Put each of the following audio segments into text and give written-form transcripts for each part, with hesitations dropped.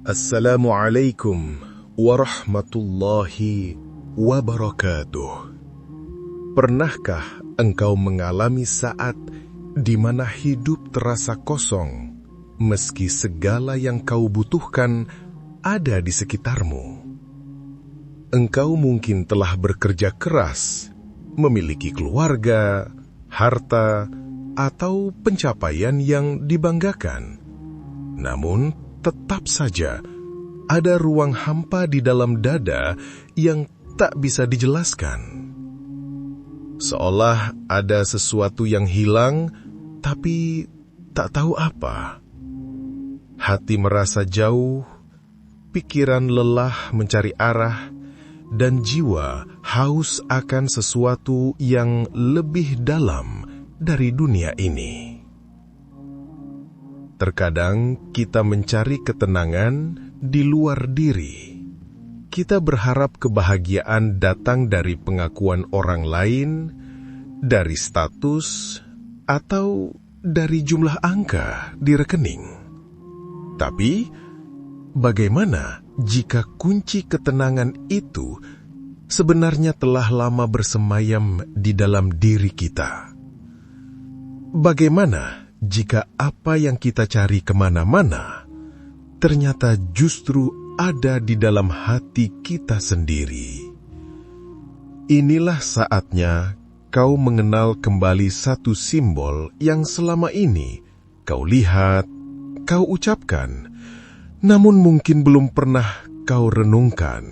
Assalamualaikum warahmatullahi wabarakatuh. Pernahkah engkau mengalami saat di mana hidup terasa kosong, meski segala yang kau butuhkan ada di sekitarmu? Engkau mungkin telah bekerja keras, memiliki keluarga, harta, atau pencapaian yang dibanggakan. Namun, tetap saja ada ruang hampa di dalam dada yang tak bisa dijelaskan. Seolah ada sesuatu yang hilang, tapi tak tahu apa. Hati merasa jauh, pikiran lelah mencari arah, dan jiwa haus akan sesuatu yang lebih dalam dari dunia ini. Terkadang kita mencari ketenangan di luar diri. Kita berharap kebahagiaan datang dari pengakuan orang lain, dari status, atau dari jumlah angka di rekening. Tapi, bagaimana jika kunci ketenangan itu sebenarnya telah lama bersemayam di dalam diri kita? Bagaimana jika apa yang kita cari kemana-mana ternyata justru ada di dalam hati kita sendiri? Inilah saatnya kau mengenal kembali satu simbol yang selama ini kau lihat, kau ucapkan, namun mungkin belum pernah kau renungkan.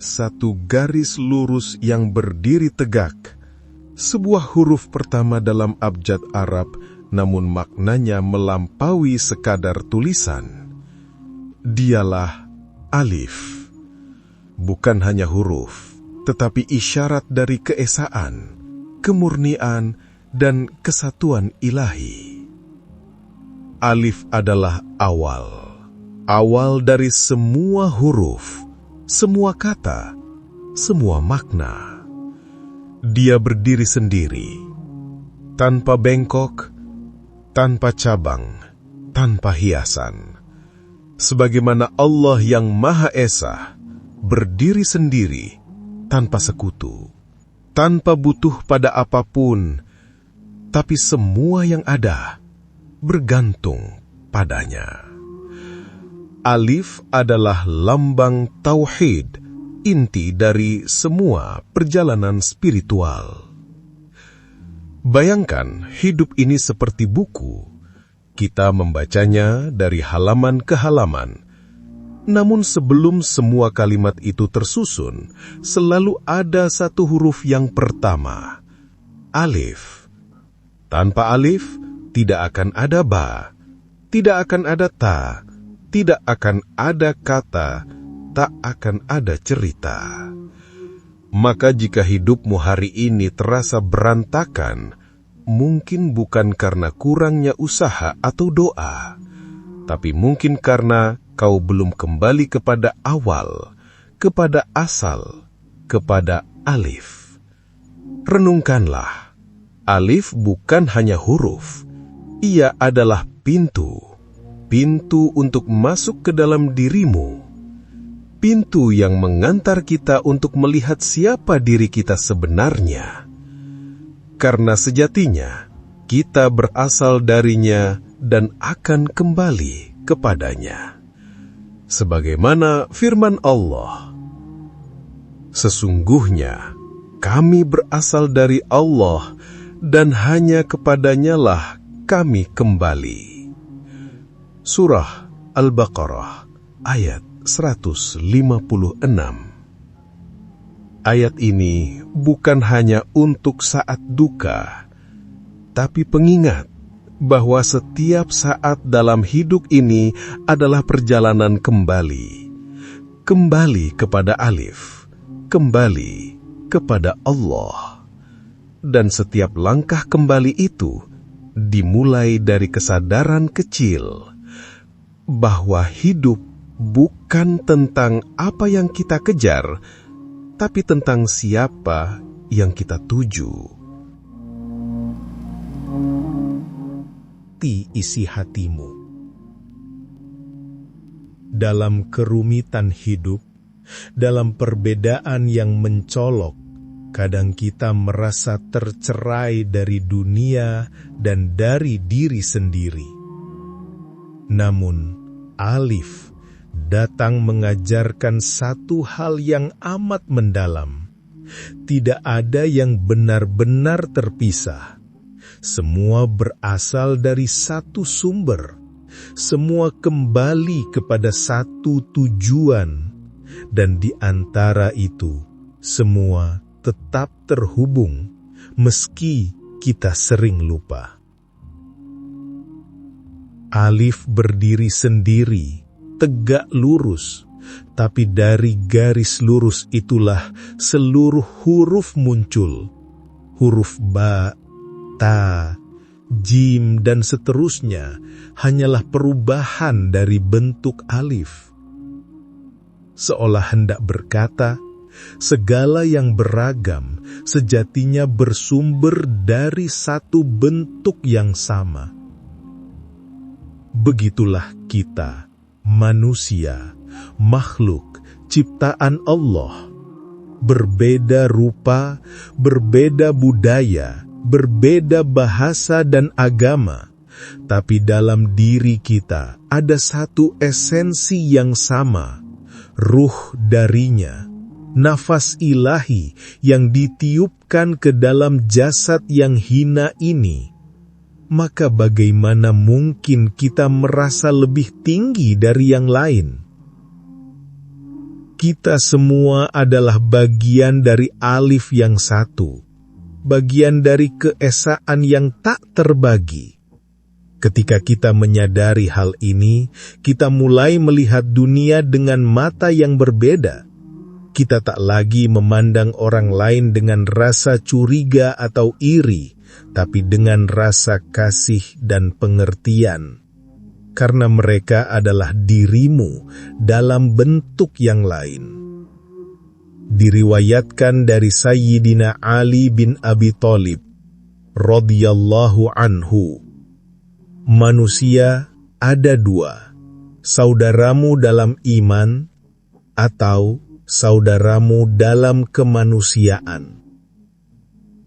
Satu garis lurus yang berdiri tegak, sebuah huruf pertama dalam abjad Arab, namun maknanya melampaui sekadar tulisan. Dialah alif. Bukan hanya huruf, tetapi isyarat dari keesaan, kemurnian, dan kesatuan ilahi. Alif adalah awal. Awal dari semua huruf, semua kata, semua makna. Dia berdiri sendiri, tanpa bengkok, tanpa cabang, tanpa hiasan. Sebagaimana Allah yang Maha Esa berdiri sendiri, tanpa sekutu, tanpa butuh pada apapun, tapi semua yang ada bergantung padanya. Alif adalah lambang tauhid, inti dari semua perjalanan spiritual. Bayangkan hidup ini seperti buku. Kita membacanya dari halaman ke halaman. Namun sebelum semua kalimat itu tersusun, selalu ada satu huruf yang pertama, alif. Tanpa alif, tidak akan ada ba, tidak akan ada ta, tidak akan ada kata, tak akan ada cerita. Maka jika hidupmu hari ini terasa berantakan, mungkin bukan karena kurangnya usaha atau doa, tapi mungkin karena kau belum kembali kepada awal, kepada asal, kepada alif. Renungkanlah, alif bukan hanya huruf, ia adalah pintu. Pintu untuk masuk ke dalam dirimu. Pintu yang mengantar kita untuk melihat siapa diri kita sebenarnya. Karena sejatinya, kita berasal darinya dan akan kembali kepadanya. Sebagaimana firman Allah, sesungguhnya kami berasal dari Allah dan hanya kepadanya-lah kami kembali. Surah Al-Baqarah ayat 156. Ayat ini bukan hanya untuk saat duka, tapi pengingat bahwa setiap saat dalam hidup ini adalah perjalanan kembali. Kembali kepada alif, kembali kepada Allah. Dan setiap langkah kembali itu dimulai dari kesadaran kecil bahwa hidup bukan tentang apa yang kita kejar, tapi tentang siapa yang kita tuju. Isi hatimu. dalam kerumitan hidup, dalam perbedaan yang mencolok, kadang kita merasa tercerai dari dunia dan dari diri sendiri. Namun, Alif datang mengajarkan satu hal yang amat mendalam. Tidak ada yang benar-benar terpisah. Semua berasal dari satu sumber. Semua kembali kepada satu tujuan. Dan di antara itu, semua tetap terhubung, meski kita sering lupa. Alif berdiri sendiri, tegak lurus, tapi dari garis lurus itulah seluruh huruf muncul. Huruf ba, ta, jim, dan seterusnya hanyalah perubahan dari bentuk alif. Seolah hendak berkata, segala yang beragam sejatinya bersumber dari satu bentuk yang sama. Begitulah kita, manusia, makhluk, ciptaan Allah. Berbeda rupa, berbeda budaya, berbeda bahasa dan agama. Tapi dalam diri kita ada satu esensi yang sama, ruh darinya, nafas ilahi yang ditiupkan ke dalam jasad yang hina ini. Maka bagaimana mungkin kita merasa lebih tinggi dari yang lain? Kita semua adalah bagian dari alif yang satu, bagian dari keesaan yang tak terbagi. Ketika kita menyadari hal ini, kita mulai melihat dunia dengan mata yang berbeda. Kita tak lagi memandang orang lain dengan rasa curiga atau iri, tapi dengan rasa kasih dan pengertian. Karena mereka adalah dirimu dalam bentuk yang lain. Diriwayatkan dari Sayyidina Ali bin Abi Thalib radhiyallahu anhu, manusia ada dua, saudaramu dalam iman atau saudaramu dalam kemanusiaan.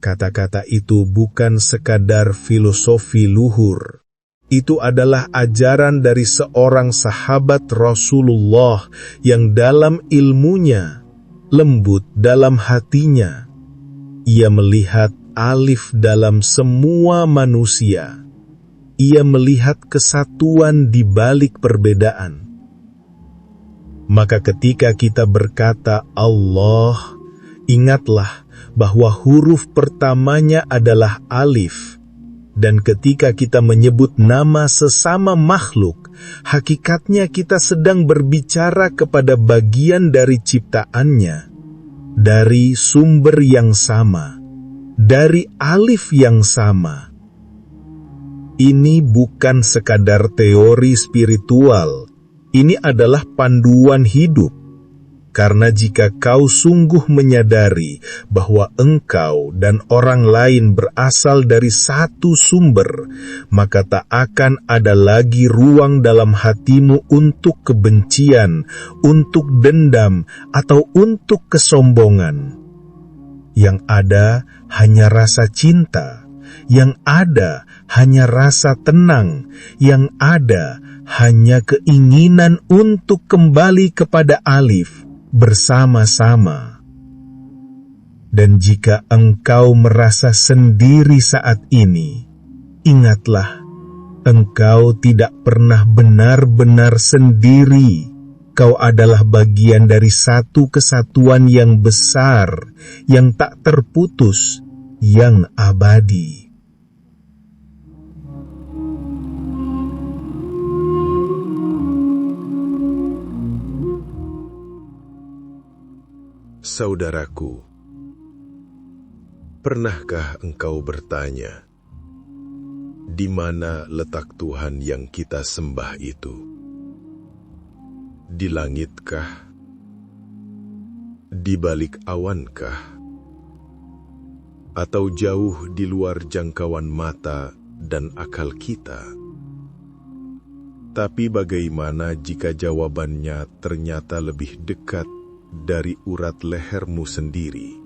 Kata-kata itu bukan sekadar filosofi luhur. Itu adalah ajaran dari seorang sahabat Rasulullah yang dalam ilmunya, lembut dalam hatinya. Ia melihat alif dalam semua manusia. Ia melihat kesatuan di balik perbedaan. Maka ketika kita berkata Allah, ingatlah bahwa huruf pertamanya adalah alif. Dan ketika kita menyebut nama sesama makhluk, hakikatnya kita sedang berbicara kepada bagian dari ciptaannya, dari sumber yang sama, dari alif yang sama. Ini bukan sekadar teori spiritual, ini adalah panduan hidup. Karena jika kau sungguh menyadari bahwa engkau dan orang lain berasal dari satu sumber, maka tak akan ada lagi ruang dalam hatimu untuk kebencian, untuk dendam, atau untuk kesombongan. Yang ada hanya rasa cinta, yang ada hanya rasa tenang, yang ada hanya keinginan untuk kembali kepada alif bersama-sama. Dan jika engkau merasa sendiri saat ini, ingatlah, engkau tidak pernah benar-benar sendiri. Kau adalah bagian dari satu kesatuan yang besar, yang tak terputus, yang abadi. Saudaraku, pernahkah engkau bertanya, di mana letak Tuhan yang kita sembah itu? Di langitkah? Di balik awankah? Atau jauh di luar jangkauan mata dan akal kita? Tapi bagaimana jika jawabannya ternyata lebih dekat dari urat lehermu sendiri?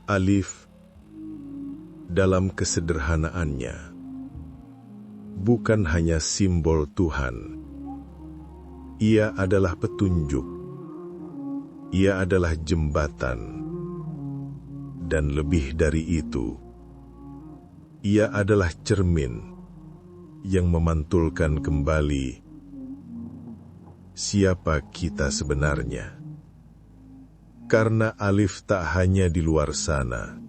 Alif, dalam kesederhanaannya, bukan hanya simbol Tuhan. Ia adalah petunjuk. Ia adalah jembatan. Dan lebih dari itu, ia adalah cermin yang memantulkan kembali siapa kita sebenarnya. Karena Alif tak hanya di luar sana,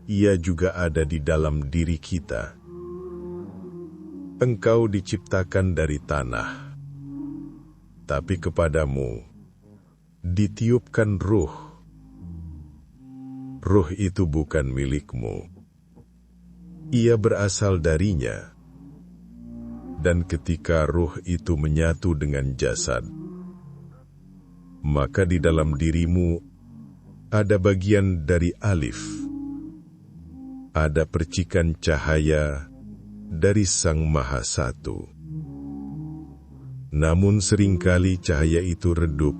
ia juga ada di dalam diri kita. Engkau diciptakan dari tanah, tapi kepadamu ditiupkan ruh. Ruh itu bukan milikmu. Ia berasal darinya. Dan ketika ruh itu menyatu dengan jasad, maka di dalam dirimu ada bagian dari Alif. Ada percikan cahaya dari Sang Maha Satu. Namun seringkali cahaya itu redup,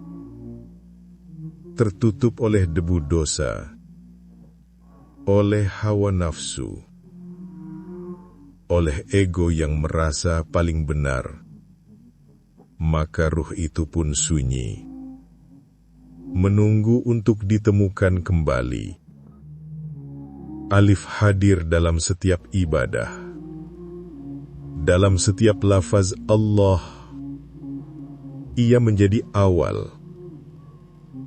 tertutup oleh debu dosa, oleh hawa nafsu, oleh ego yang merasa paling benar, maka ruh itu pun sunyi, menunggu untuk ditemukan kembali. Alif hadir dalam setiap ibadah, dalam setiap lafaz Allah. Ia menjadi awal,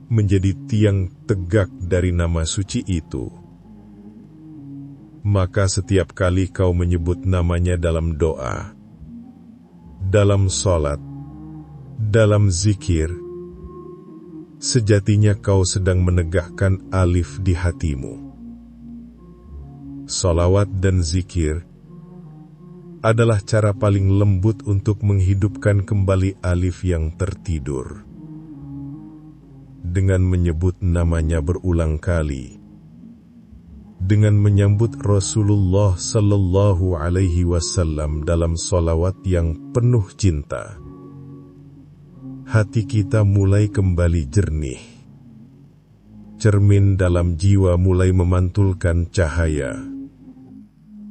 menjadi tiang tegak dari nama suci itu. Maka setiap kali kau menyebut namanya dalam doa, dalam sholat, dalam zikir, sejatinya kau sedang menegakkan Alif di hatimu. Sholawat dan zikir adalah cara paling lembut untuk menghidupkan kembali Alif yang tertidur. Dengan menyebut namanya berulang kali, dengan menyambut Rasulullah Sallallahu Alaihi Wasallam dalam sholawat yang penuh cinta, hati kita mulai kembali jernih. Cermin dalam jiwa mulai memantulkan cahaya,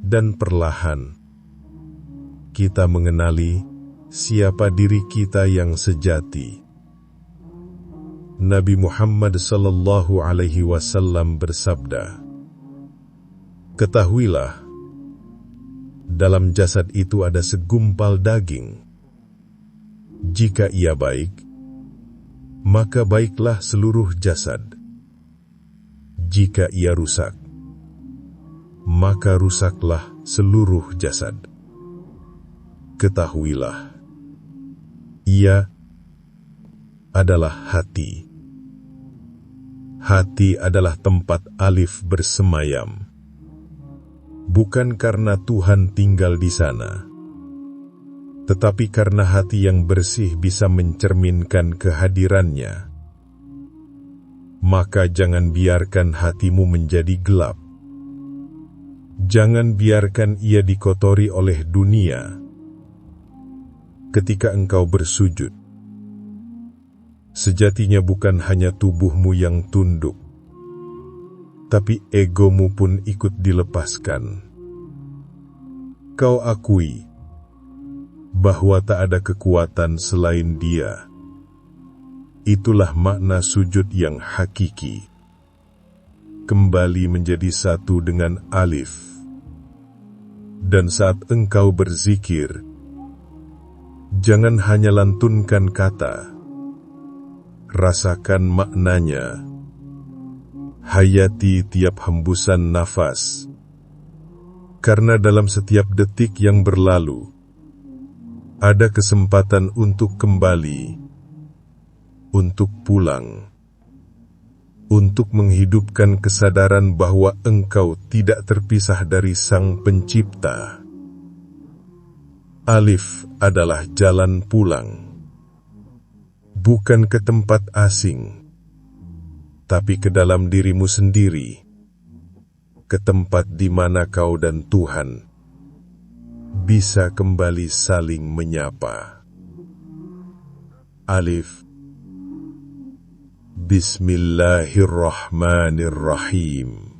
dan perlahan kita mengenali siapa diri kita yang sejati. Nabi Muhammad Sallallahu Alaihi Wasallam bersabda, "Ketahuilah, dalam jasad itu ada segumpal daging. Jika ia baik, maka baiklah seluruh jasad. Jika ia rusak, maka rusaklah seluruh jasad. Ketahuilah, ia adalah hati. Hati adalah tempat Alif bersemayam. Bukan karena Tuhan tinggal di sana, tetapi karena hati yang bersih bisa mencerminkan kehadirannya. Maka jangan biarkan hatimu menjadi gelap. Jangan biarkan ia dikotori oleh dunia. Ketika engkau bersujud, sejatinya bukan hanya tubuhmu yang tunduk, tapi egomu pun ikut dilepaskan. Kau akui bahwa tak ada kekuatan selain Dia. Itulah makna sujud yang hakiki. Kembali menjadi satu dengan Alif. Dan saat engkau berzikir, jangan hanya lantunkan kata, rasakan maknanya. Hayati tiap hembusan nafas. Karena dalam setiap detik yang berlalu, ada kesempatan untuk kembali, untuk pulang, untuk menghidupkan kesadaran bahwa engkau tidak terpisah dari Sang Pencipta. Alif adalah jalan pulang, bukan ke tempat asing, tapi ke dalam dirimu sendiri, ke tempat di mana kau dan Tuhan bisa kembali saling menyapa. Alif. Bismillahirrahmanirrahim.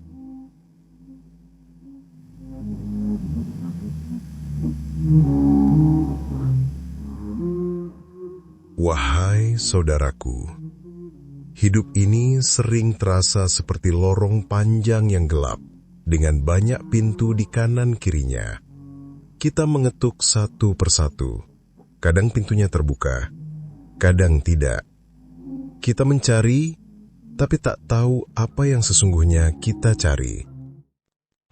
Wahai saudaraku, hidup ini sering terasa seperti lorong panjang yang gelap, dengan banyak pintu di kanan kirinya. Kita mengetuk satu persatu. Kadang pintunya terbuka, kadang tidak. Kita mencari, tapi tak tahu apa yang sesungguhnya kita cari.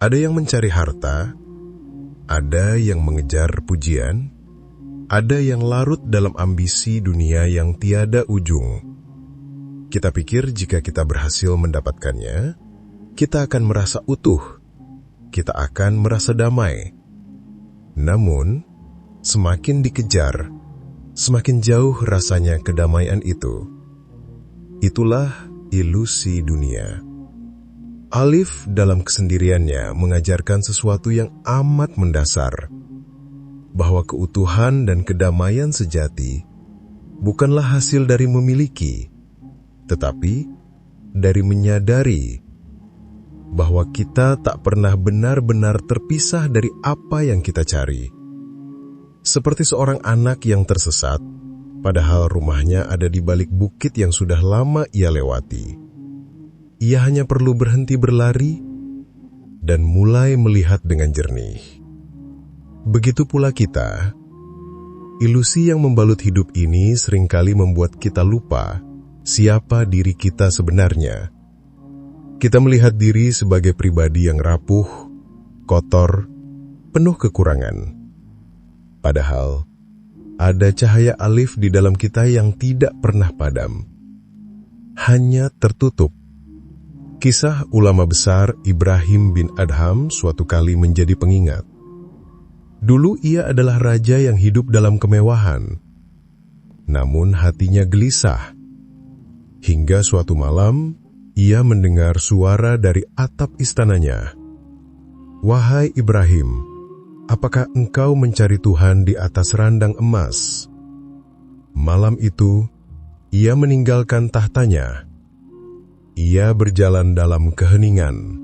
Ada yang mencari harta, ada yang mengejar pujian, ada yang larut dalam ambisi dunia yang tiada ujung. Kita pikir jika kita berhasil mendapatkannya, kita akan merasa utuh, kita akan merasa damai. Namun, semakin dikejar, semakin jauh rasanya kedamaian itu. Itulah ilusi dunia. Alif dalam kesendiriannya mengajarkan sesuatu yang amat mendasar, bahwa keutuhan dan kedamaian sejati bukanlah hasil dari memiliki, tetapi dari menyadari bahwa kita tak pernah benar-benar terpisah dari apa yang kita cari. Seperti seorang anak yang tersesat, padahal rumahnya ada di balik bukit yang sudah lama ia lewati. Ia hanya perlu berhenti berlari dan mulai melihat dengan jernih. Begitu pula kita, ilusi yang membalut hidup ini seringkali membuat kita lupa siapa diri kita sebenarnya. Kita melihat diri sebagai pribadi yang rapuh, kotor, penuh kekurangan. Padahal, ada cahaya alif di dalam kita yang tidak pernah padam. Hanya tertutup. Kisah ulama besar Ibrahim bin Adham suatu kali menjadi pengingat. Dulu ia adalah raja yang hidup dalam kemewahan, namun hatinya gelisah. Hingga suatu malam, ia mendengar suara dari atap istananya. "Wahai Ibrahim, apakah engkau mencari Tuhan di atas randang emas?" Malam itu, ia meninggalkan tahtanya. Ia berjalan dalam keheningan,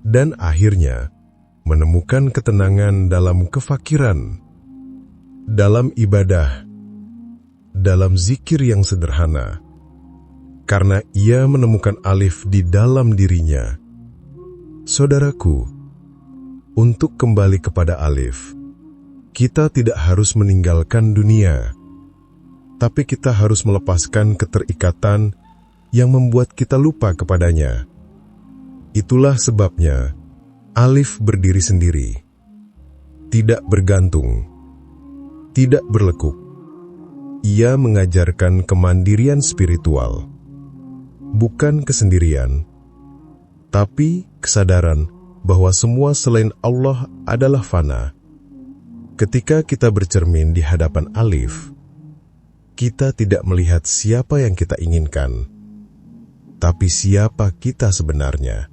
dan akhirnya menemukan ketenangan dalam kefakiran, dalam ibadah, dalam zikir yang sederhana. Karena ia menemukan alif di dalam dirinya. Saudaraku, untuk kembali kepada alif, kita tidak harus meninggalkan dunia, tapi kita harus melepaskan keterikatan yang membuat kita lupa kepadanya. Itulah sebabnya alif berdiri sendiri, tidak bergantung, tidak berlekuk. Ia mengajarkan kemandirian spiritual, bukan kesendirian, tapi kesadaran bahwa semua selain Allah adalah fana. Ketika kita bercermin di hadapan alif, kita tidak melihat siapa yang kita inginkan, tapi siapa kita sebenarnya.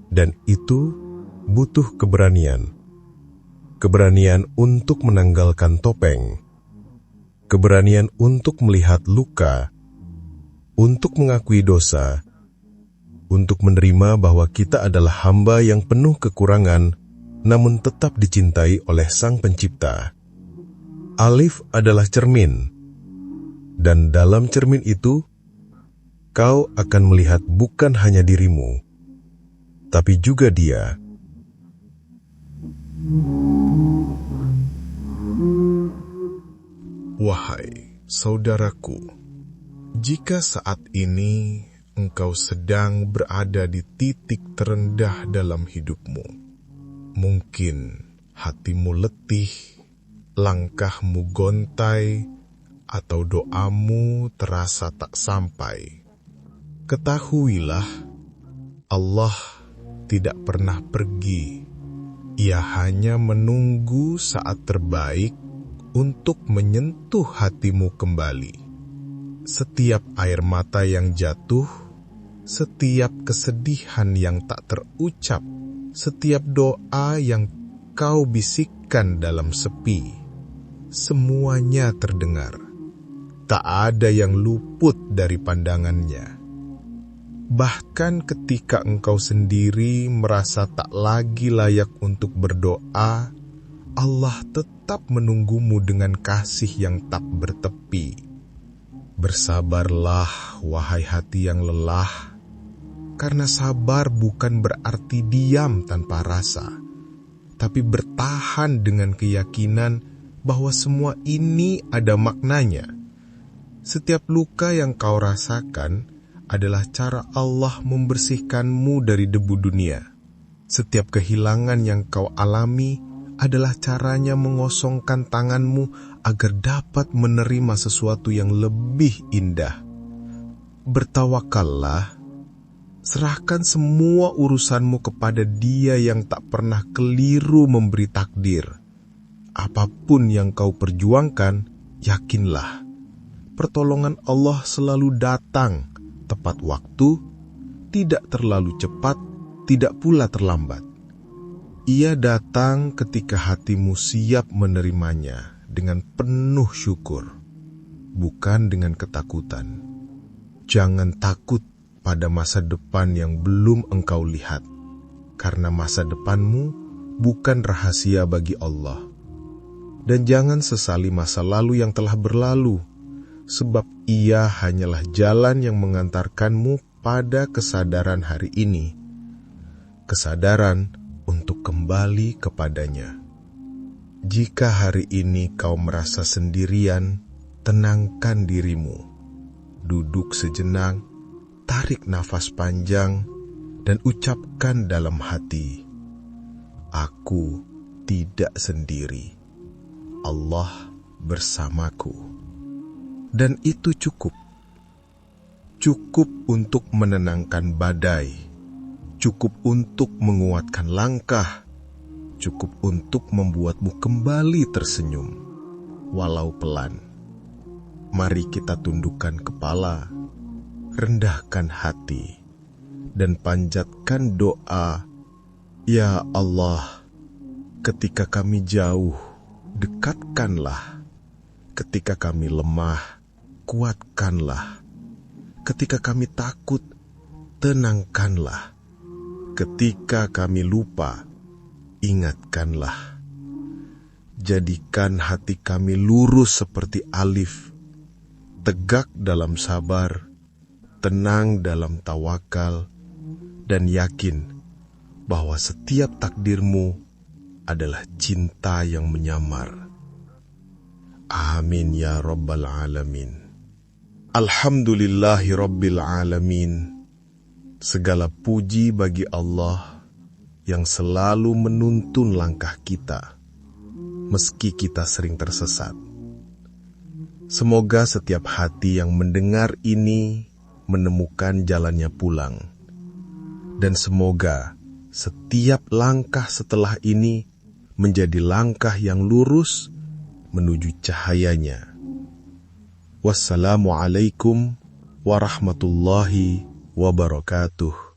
Dan itu butuh keberanian. Keberanian untuk menanggalkan topeng. Keberanian untuk melihat luka. Untuk mengakui dosa. Untuk menerima bahwa kita adalah hamba yang penuh kekurangan, namun tetap dicintai oleh Sang Pencipta. Alif adalah cermin. Dan dalam cermin itu, kau akan melihat bukan hanya dirimu, tapi juga dia. Wahai saudaraku, jika saat ini engkau sedang berada di titik terendah dalam hidupmu, mungkin hatimu letih, langkahmu gontai, atau doamu terasa tak sampai, ketahuilah Allah tidak pernah pergi. Ia hanya menunggu saat terbaik untuk menyentuh hatimu kembali. Setiap air mata yang jatuh, setiap kesedihan yang tak terucap, setiap doa yang kau bisikkan bahkan dalam sepi, semuanya terdengar. Tak ada yang luput dari pandangannya. Bahkan ketika engkau sendiri merasa tak lagi layak untuk berdoa, Allah tetap menunggumu dengan kasih yang tak bertepi. Bersabarlah, wahai hati yang lelah, karena sabar bukan berarti diam tanpa rasa, tapi bertahan dengan keyakinan bahwa semua ini ada maknanya. Setiap luka yang kau rasakan adalah cara Allah membersihkanmu dari debu dunia. Setiap kehilangan yang kau alami adalah caranya mengosongkan tanganmu agar dapat menerima sesuatu yang lebih indah. Bertawakallah, serahkan semua urusanmu kepada Dia yang tak pernah keliru memberi takdir. Apapun yang kau perjuangkan, yakinlah, pertolongan Allah selalu datang tepat waktu, tidak terlalu cepat, tidak pula terlambat. Ia datang ketika hatimu siap menerimanya dengan penuh syukur, bukan dengan ketakutan. Jangan takut pada masa depan yang belum engkau lihat, karena masa depanmu bukan rahasia bagi Allah. Dan jangan sesali masa lalu yang telah berlalu, sebab ia hanyalah jalan yang mengantarkanmu pada kesadaran hari ini. Kesadaran untuk kembali kepadanya. Jika hari ini kau merasa sendirian, tenangkan dirimu. Duduk sejenak, tarik nafas panjang, dan ucapkan dalam hati, "Aku tidak sendiri. Allah bersamaku." Dan itu cukup. Cukup untuk menenangkan badai, cukup untuk menguatkan langkah, cukup untuk membuatmu kembali tersenyum, walau pelan. Mari kita tundukkan kepala, rendahkan hati, dan panjatkan doa, "Ya Allah, ketika kami jauh, dekatkanlah. Ketika kami lemah, kuatkanlah. Ketika kami takut, tenangkanlah. Ketika kami lupa, ingatkanlah. Jadikan hati kami lurus seperti alif, tegak dalam sabar, tenang dalam tawakal, dan yakin bahwa setiap takdirmu adalah cinta yang menyamar." Amin ya Rabbal Alamin. Alhamdulillahi Rabbil Alamin. Segala puji bagi Allah yang selalu menuntun langkah kita, meski kita sering tersesat. Semoga setiap hati yang mendengar ini menemukan jalannya pulang. Dan semoga setiap langkah setelah ini menjadi langkah yang lurus menuju cahayanya. Wassalamualaikum warahmatullahi wabarakatuh.